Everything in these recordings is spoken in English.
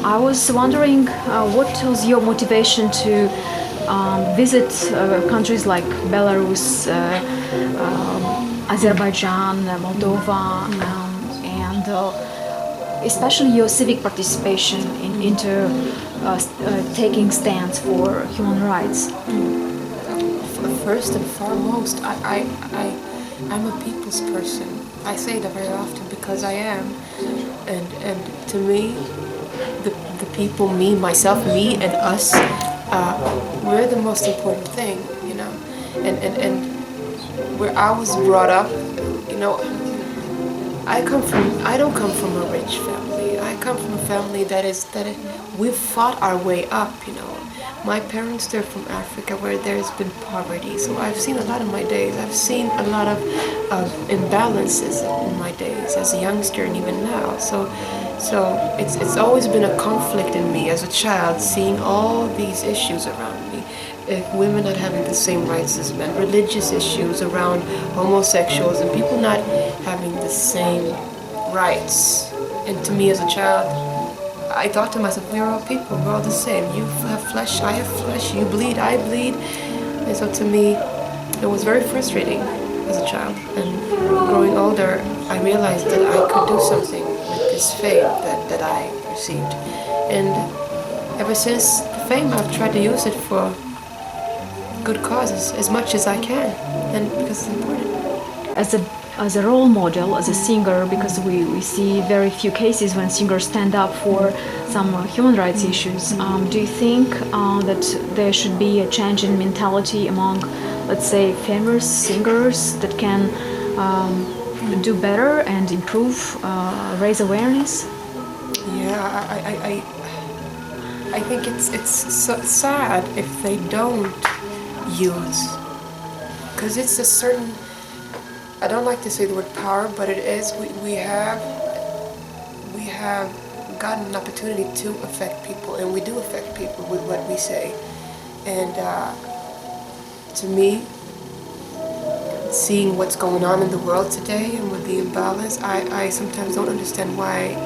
I was wondering what was your motivation to visit countries like Belarus, Azerbaijan, Moldova, and especially your civic participation into taking stands for human rights. First and foremost, I'm a people's person. I say that very often because I am, and to me, the people, me, myself, me, and us, we're the most important thing, you know. And where I was brought up, you know, I don't come from a rich family. I come from a family we've fought our way up, you know. My parents, they're from Africa where there's been poverty, so I've seen a lot of my days. I've seen a lot of imbalances in my days as a youngster and even now. So it's always been a conflict in me as a child, seeing all these issues around me. Women not having the same rights as men, religious issues around homosexuals, and people not having the same rights. And to me as a child, I thought to myself, we're all people, we're all the same. You have flesh, I have flesh, you bleed, I bleed. And so to me, it was very frustrating as a child. And growing older, I realized that I could do something with this fame that I received. And ever since the fame, I've tried to use it for good causes as much as I can, and because it's important. As a role model, as a singer, because we see very few cases when singers stand up for some human rights issues. Do you think that there should be a change in mentality among, let's say, famous singers that can do better and improve, raise awareness? Yeah, I think it's so sad if they don't use, because it's a certain, I don't like to say the word power, but it is. We have gotten an opportunity to affect people, and we do affect people with what we say. And to me, seeing what's going on in the world today and with the imbalance, I sometimes don't understand why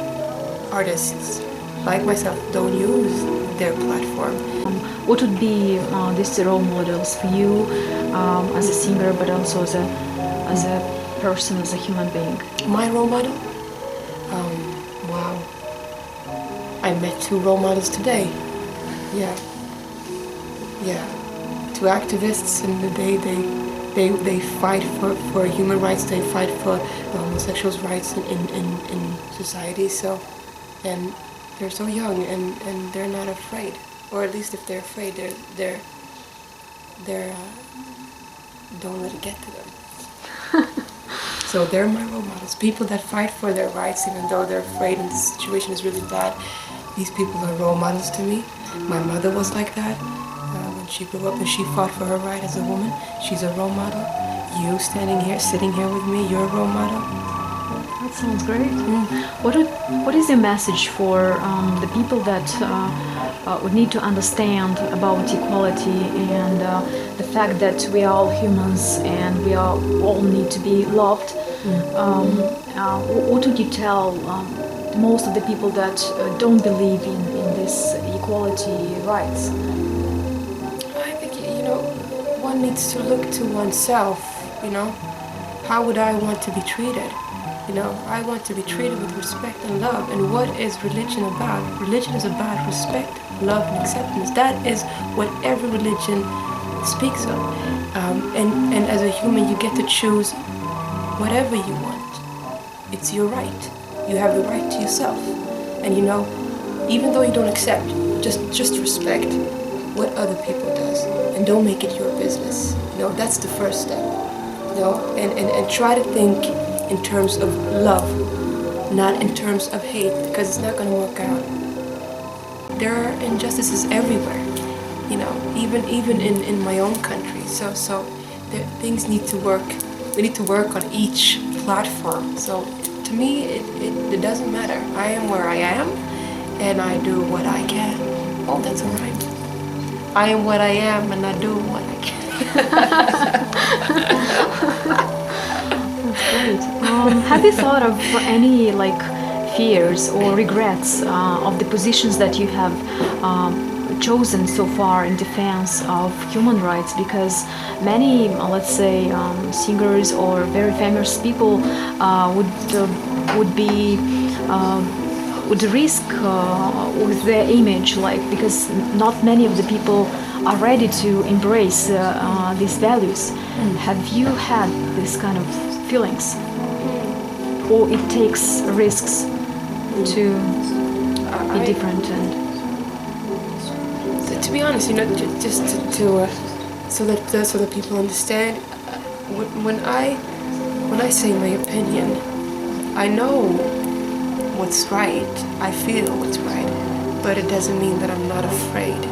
artists like myself don't use their platform. What would be these role models for you as a singer, but also as a person, as a human being? My role model? Wow. I met two role models today. Yeah. Two activists, and they fight for human rights. They fight for the homosexuals' rights in society. So, and they're so young, and they're not afraid, or at least if they're afraid, they're don't let it get to them. So they're my role models, people that fight for their rights even though they're afraid and the situation is really bad. These people are role models to me. My mother was like that. When she grew up and she fought for her right as a woman, she's a role model. You standing here, sitting here with me, you're a role model. That sounds great. What is your message for the people that would need to understand about equality and the fact that we are all humans and we all need to be loved? What would you tell most of the people that don't believe in this equality rights? I think, one needs to look to oneself, How would I want to be treated? I want to be treated with respect and love. And what is religion about? Religion is about respect, love, and acceptance. That is what every religion speaks of. And as a human, you get to choose whatever you want. It's your right. You have the right to yourself. And even though you don't accept, just respect what other people does, and don't make it your business. That's the first step. And try to think in terms of love, not in terms of hate, because it's not going to work out. There are injustices everywhere, even in my own country. So things need to work. We need to work on each platform. So to me, it doesn't matter. I am where I am, and I do what I can. Oh, that's all right. I am what I am, and I do what I can. That's great. Have you thought of any fears or regrets of the positions that you have chosen so far in defense of human rights? Because many, let's say, singers or very famous people would risk with their image, like, because not many of the people are ready to embrace these values. Have you had this kind of feelings, or it takes risks to be different? And to be honest, just so that people understand, when I say my opinion, I know what's right, I feel what's right, but it doesn't mean that I'm not afraid.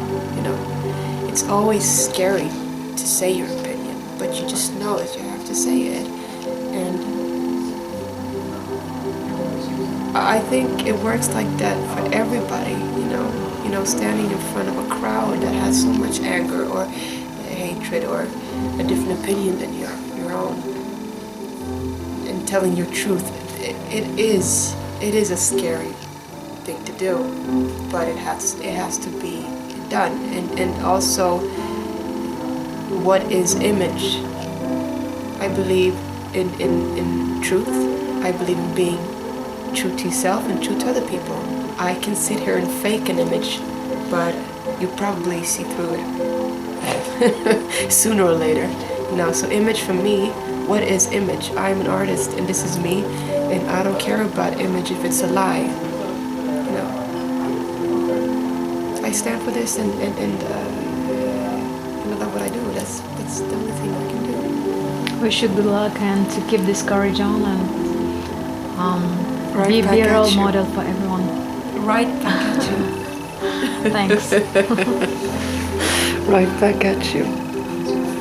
It's always scary to say your opinion, but you just know that you have to say it. And I think it works like that for everybody, standing in front of a crowd that has so much anger or hatred or a different opinion than your own, and telling your truth. It is a scary thing to do, but it has to be done. And also, what is image? I believe in truth. I believe in being true to yourself and true to other people. I can sit here and fake an image, but you probably see through it sooner or later. So image for me, what is image? I'm an artist and this is me, and I don't care about image if it's a lie. I stand for this, and that's what I do. That's the only thing I can do. Wish you good luck and to keep this courage on and be a role model for everyone. Right back at you. Thanks. Right back at you.